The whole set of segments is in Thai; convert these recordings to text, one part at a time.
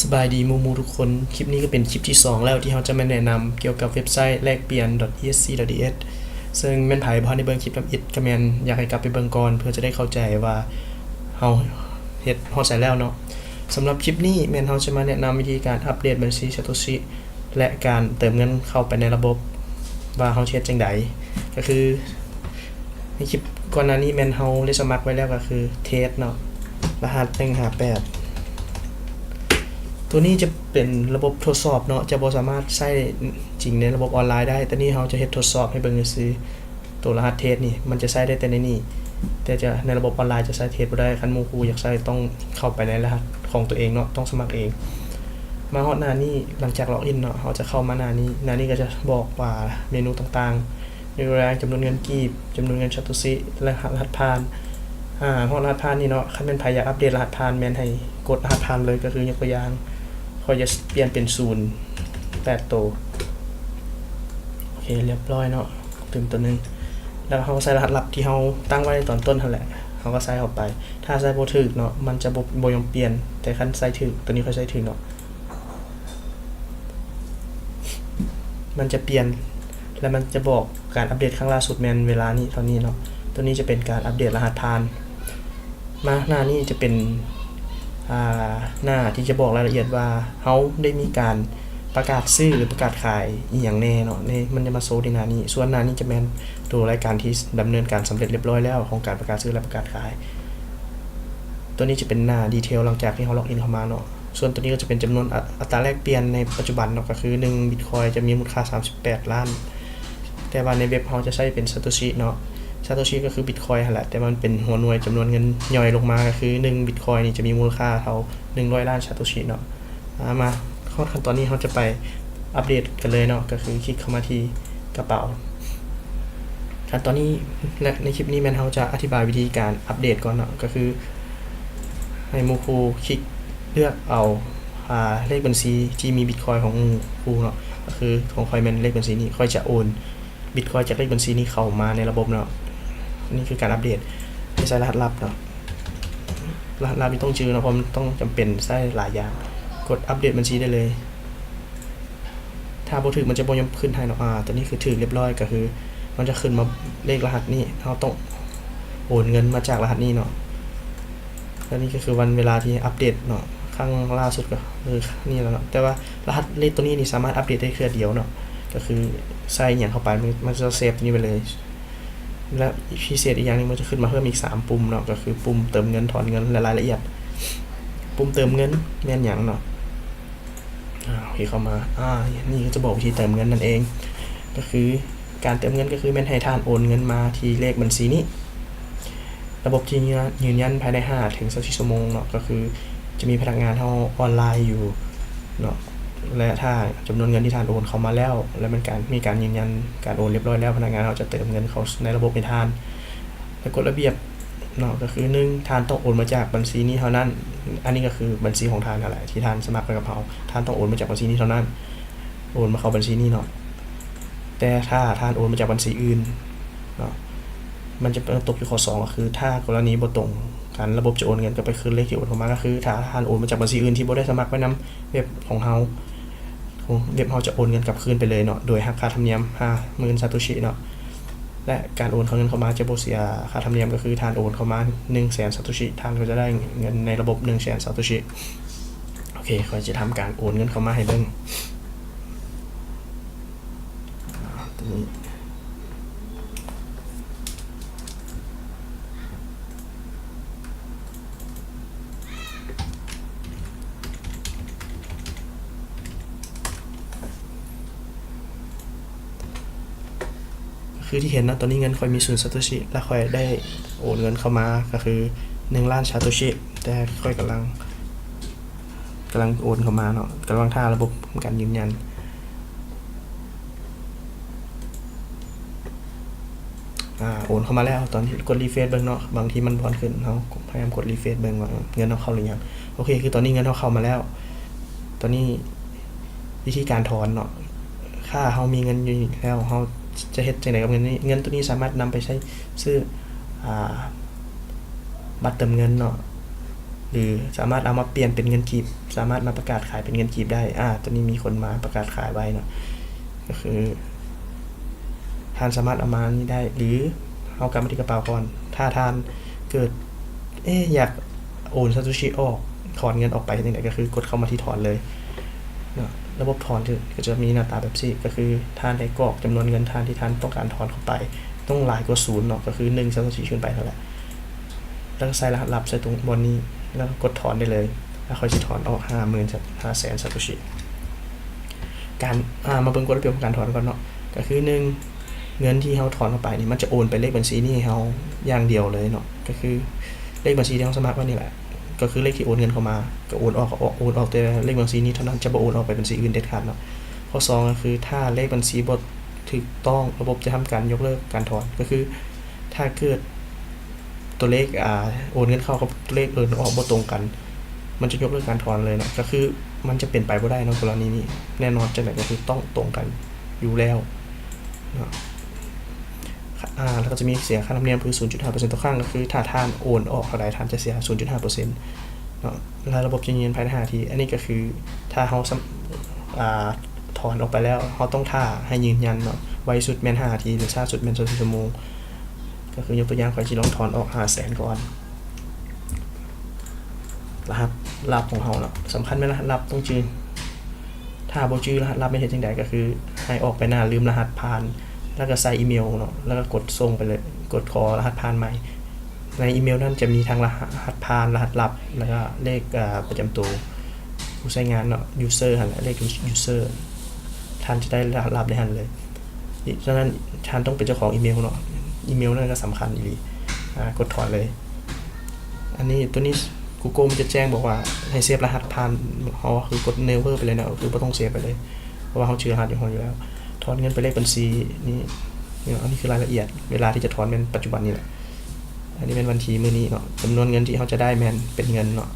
สบายดีมูทุกคนคลิปนี้ก็เป็นคลิปที่2แล้วที่เราจะมาแนะนำเกี่ยวกับเว็บไซต์แลกเปลี่ยน .esc.ds ซึ่งแม่นไผบ่ทันได้เบิ่งคลิปทำอิฐก็แม่นอยากให้กลับไปเบิ่งก่อนเพื่อจะได้เข้าใจว่าเฮาเฮ็ดฮอดไสแล้วเนาะสำหรับคลิปนี้แม่นเฮาจะมาแนะนำวิธีการอัปเดตบัญชี Satoshi และการเติมเงินเข้าไปในระบบว่าเฮาเฮ็ดจังไดก็คือในคลิปก่อนหน้านี้แม่นเฮาได้สมัครไว้แล้วก็คือเทสเนาะรหัส158ตัวนี้จะเป็นระบบทดสอบเนาะจะบ่สามารถใช้จริงในระบบออนไลน์ได้แต่นี่เราจะเฮ็ดทดสอบให้เบิ่งซื่อตัวรหัสเทสนี่มันจะใช้ได้แต่ในนี้แต่จะในระบบออนไลน์จะใช้เทสบ่ได้คันหมู่ครูอยากใช้ต้องเข้าไปในรหัสของตัวเองเนาะต้องสมัครเองมาฮอดหน้านี้หลังจากล็อกอินเนาะเราจะเข้ามาหน้านี้ก็จะบอกว่าเมนูต่างๆในแรงจำนวนเงินกีบจำนวนเงิน Satoshi และรหัสผ่านพอรหัสผ่านนี่เนาะคันแม่นไผอยากอัปเดตรหัสผ่านแม่นให้กดรหัสผ่านเลยก็คือยกตัวอย่างก็จะเปลี่ยนเป็น08ตัวโอเคเรียบร้อยเนาะตื่นตัวนึงแล้วเราใส่รหัสลับที่เราตั้งไว้ตอนต้นนั่นแหละเราก็ใส่เข้าไปถ้าใส่บ่ถูกเนาะมันจะบ่ยอมเปลี่ยนแต่คันใส่ถูกตัวนี้ค่อยใส่ถูกเนาะมันจะเปลี่ยนแล้วมันจะบอกการอัปเดตครั้งล่าสุดแม่นเวลานี้เท่านี้เนาะตัวนี้จะเป็นการอัปเดตรหัสผ่านมาหน้านี้จะเป็นหน้าที่จะบอกรายละเอียดว่าเขาได้มีการประกาศซื้อหรือประกาศขายอีหยังแน่เนาะในมันจะมาโซในหน้านี้ส่วนหน้านี้จะแม่นตัวรายการที่ดำเนินการสำเร็จเรียบร้อยแล้วของการประกาศซื้อและประกาศขายตัวนี้จะเป็นหน้าดีเทลหลังจากที่เขาล็อกอินเข้ามาเนาะส่วนตัวนี้ก็จะเป็นจำนวนอัตราแลกเปลี่ยนในปัจจุบันเนาะก็คือ1 Bitcoin จะมีมูลค่า38ล้านแต่ว่าในเว็บเขาจะใช้เป็น Satoshi เนาะSatoshi ก็คือ Bitcoin หั่นแหละแต่มันเป็นหัวหน่วยจำนวนเงินย่อยลงมาก็คือ1 Bitcoin นี่จะมีมูลค่าเท่า100ล้าน Satoshi เนาะมาขั้นตอนนี้เราจะไปอัปเดตกันเลยเนาะก็คือคลิกเข้ามาที่กระเป๋าขั้นตอนนี้และในคลิปนี้แม่นเราจะอธิบายวิธีการอัปเดตก่อนเนาะก็คือให้มูคูคลิกเลือกเอาเลขบัญชีที่มี Bitcoin ของมูคูเนาะก็คือของคอยแม่นเลขบัญชีนี้ค่อยจะโอน Bitcoin จากเลขบัญชีนี้เข้ามาในระบบเนาะนี่คือการอัปเดตไม่ใช่รหัสลับเนาะรหัสลับนี่ต้องชื่อเนาะเพราะมันต้องจำเป็นใช้หลายอย่างกดอัปเดตบัญชีได้เลยถ้าบ่ถึกมันจะบ่ยอมขึ้นให้เนาะตัวนี้คือถึกเรียบร้อยก็คือมันจะขึ้นมาเลขรหัสนี้เราต้องโอนเงินมาจากรหัสนี้เนาะและนี่ก็คือวันเวลาที่อัปเดตเนาะครั้งล่าสุดก็นี่แล้วเนาะแต่ว่ารหัสเลขตัวนี้นี่สามารถอัปเดตได้แค่เดียวเนาะก็คือใส่อย่างเข้าไปมันจะเซฟนี่ไปเลยและพิเศษอีกอย่างนึงมันจะขึ้นมาเพิ่มอีก3ปุ่มเนาะก็คือปุ่มเติมเงินถอนเงินและรายละเอียดปุ่มเติมเงินแม่นหยังเนาะโอเคเข้ามานี่ก็จะบอกวิธีเติมเงินนั่นเองก็คือการเติมเงินก็คือแม่นให้ท่านโอนเงินมาที่เลขบัญชีนี้ระบบที่ยืนยันภายใน5 ถึง 24 ชั่วโมงเนาะก็คือจะมีพนักงานเฮาออนไลน์อยู่เนาะและถ้าจำนวนเงินที่ท่านโอนเข้ามาแล้วและมีการยืนยันการโอนเรียบร้อยแล้วพนักงานเราจะเติมเงินเข้าในระบบให้ท่านและกฎระเบียบเนาะก็คือ1ท่านต้องโอนมาจากบัญชีนี้เท่านั้นอันนี้ก็คือบัญชีของท่านนั่นแหละที่ท่านสมัครไปกับเราท่านต้องโอนมาจากบัญชีนี้เท่านั้นโอนมาเข้าบัญชีนี้เนาะแต่ถ้าท่านโอนมาจากบัญชีอื่นเนาะมันจะตกอยู่ข้อ2ก็คือถ้ากรณีบ่ตรงการระบบจะโอนเงินก็ไปคืนเลขที่โอนเข้ามาก็คือถ้าท่านโอนมาจากบัญชีอื่นที่บ่ได้สมัครไว้นำเว็บของเราเว็บเราจะโอนเงินกลับคืนไปเลยเนาะโดยหักค่าธรรมเนียม 50,000 Satoshi เนาะและการโอนเงินเข้ามาจะบ่เสียค่าธรรมเนียมก็คือท่านโอนเข้ามา 100,000 Satoshi ท่านก็จะได้เงินในระบบ 100,000 Satoshi โอเคก็จะทำการโอนเงินเข้ามาให้เบิ่งตัวนี้คือที่เห็นนะตอนนี้เงินค่อยมี0 Satoshi และค่อยได้โอนเงินเข้ามาก็คือ1ล้าน Satoshi แต่ค่อยกำลังโอนเข้ามาเนาะกำลังท่าระบบการยืนยันโอนเข้ามาแล้วตอนที่กดรีเฟรชเบิ่งเนาะบางทีมันบอลขึ้นเฮาพยายามกดรีเฟรชเบิ่งว่าเงินเข้าหรือยังโอเคคือตอนนี้เงินเข้ามาแล้วตอนนี้วิธีการถอนเนาะค่าเฮามีเงินอยู่แล้วเฮาจะเฮ็ดจังได๋กับเงินนี้เงินตัวนี้สามารถนำไปใช้ซื้อบัตรเติมเงินเนาะ หรือสามารถเอามาเปลี่ยนเป็นเงินกีบสามารถมาประกาศขายเป็นเงินกีบได้ตัวนี้มีคนมาประกาศขายไว้เนาะก็คือท่านสามารถเอามานี้ได้หรือเอากลับมาที่กระเป๋าก่อนถ้าท่านเกิดอยากโอนซาโตชิออกถอนเงินออกไปที่ไหนก็คือกดเข้ามาที่ถอนเลยเนาะระบบถอนก็จะมีหน้าตาแบบนี้ก็คือท่านได้กรอกจำนวนเงินท่านที่ท่านต้องการถอนเข้าไปต้องหลายกว่า0เนาะก็คือ1ซาโตชิขึ้นไปเท่าไหร่แล้วก็ใส่รหัสลับใส่ตรงบนนี้แล้วกดถอนได้เลยแล้วค่อยจะถอนออก500,000 ซาโตชิการมาเบิ่งกฎระเบียบของการถอนก่อนเนาะก็คือ1เงินที่เฮาถอนเข้าไปนี่มันจะโอนไปเลขบัญชีนี้ให้เฮาอย่างเดียวเลยเนาะก็คือเลขบัญชีที่เฮาสมัครไว้นี่แหละก็คือเลขที่โอนเงินเข้ามาก็โอนออกแต่เลขบัญชีนี้เท่านั้นจะบ่โอนออกไปบัญชีอื่นเด็ดขาดเนาะข้อ2ก็คือถ้าเลขบัญชีบ่ถูกต้องระบบจะทำการยกเลิกการถอนก็คือถ้าเกิดตัวเลขโอนเงินเข้ากับตัวเลขโอนออกบ่ตรงกันมันจะยกเลิกการถอนเลยเนาะก็คือมันจะเป็นไปบ่ได้เนาะกรณีนี้แน่นอนจังได๋ก็คือต้องตรงกันอยู่แล้วเนาะแล้วก็จะมีเสียค่าธรรมเนียมคือ 0.5% ต่อครั้งก็คือถ้าท่านโอนออกเท่าใดท่านจะเสีย 0.5% เนาะแล้วระบบจะยืนยันภายใน5 นาทีอันนี้ก็คือถ้าเฮาถอนออกไปแล้วเฮาต้องท่าให้ยืนยันเนาะไวสุดแม่น5 นาทีหรือช้าสุดแม่น24 ชั่วโมงก็คือยกตัวอย่างข้อยสิลองถอนออก 500,000 ก่อนรหัสลับของเฮาเนาะสำคัญแม่นรหัสลับต้องจื้อถ้าบ่จื้อรหัสลับไม่เฮ็ดจังได๋ก็คือให้ออกไปหน้าลืมรหัสผ่านแล้วก็ใส่อีเมลเนาะแล้วก็กดส่งไปเลยกดขอรหัสผ่านใหม่ในอีเมลนั้นจะมีทั้งรหัสผ่านรหัสลับแล้วก็เลขประจำตัวผู้ใช้งานเนาะ user หั่นแหละเลข user ท่านจะได้รหัสลับในหั่นเลยฉะนั้นท่านต้องเป็นเจ้าของอีเมลเนาะอีเมลนั่นก็สำคัญอีหลีกดถอนเลยอันนี้ตัวนี้ Google มันจะแจ้งบอกว่าให้เซฟรหัสผ่านเฮาคือกด never ไปเลยนะคือบ่ต้องเซฟไปเลยเพราะว่าเฮาชื่อรหัสอยู่แล้วถอนเงินไปเลขบัญชีนี่อันนี้คือรายละเอียดเวลาที่จะถอนเป็นปัจจุบันนี่แหละอันนี้เป็นวันที่มื้อนี้เนาะจำนวนเงินที่เฮาจะได้แม่นเป็นเงินเนาะ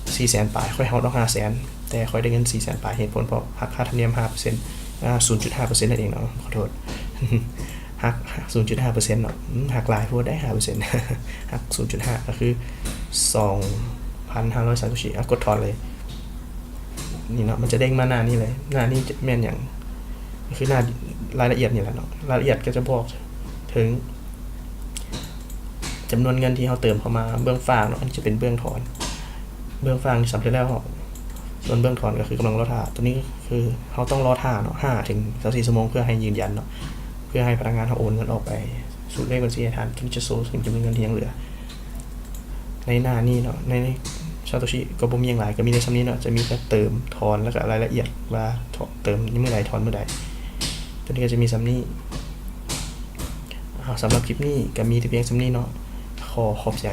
400,000 ปลายค่อยเฮาต้อง 500,000 แต่ค่อยได้เงิน 400,000 ปลายเหตุผลเพราะหักค่าธรรมเนียม 5% 0.5% นั่นเองเนาะขอโทษหัก 0.5% เนาะหักหลายพูดได้ 5% หัก 0.5 ก็คือ 2,500 ซาโตชิกดถอนเลยนี่เนาะมันจะเด้งมาหน้านี้เลยหน้านี้แม่นอย่างคือหน้ารายละเอียดนี่แหละเนาะรายละเอียดก็จะบอกถึงจำนวนเงินที่เฮาเติมเข้ามาเบื้องฝากเนาะอันนี้จะเป็นเบื้องถอนเบื้องฝากสำเร็จแล้วส่วนเบื้องถอนก็คือกำลังรอท่าตัวนี้คือเฮาต้องรอท่าเนาะ5 ถึง 24 ชั่วโมงเพื่อให้ยืนยันเนาะเพื่อให้พนักงานเฮาโอนเงินออกไปสู่เลขบัญชีให้ท่านที่จะโชว์ถึงจำนวนเงินที่ยังเหลือในหน้านี้เนาะในซาโตชิก็บ่มีหยังหลายก็มีในส่ำนี้เนาะจะมีแค่เติมถอนแล้วก็รายละเอียดว่าเติมเมื่อใดถอนเมื่อใดตัวนี้ก็จะมีส่ำนี้สำหรับคลิปนี้ก็มีแต่เพียงส่ำนี้เนาะขอบใจ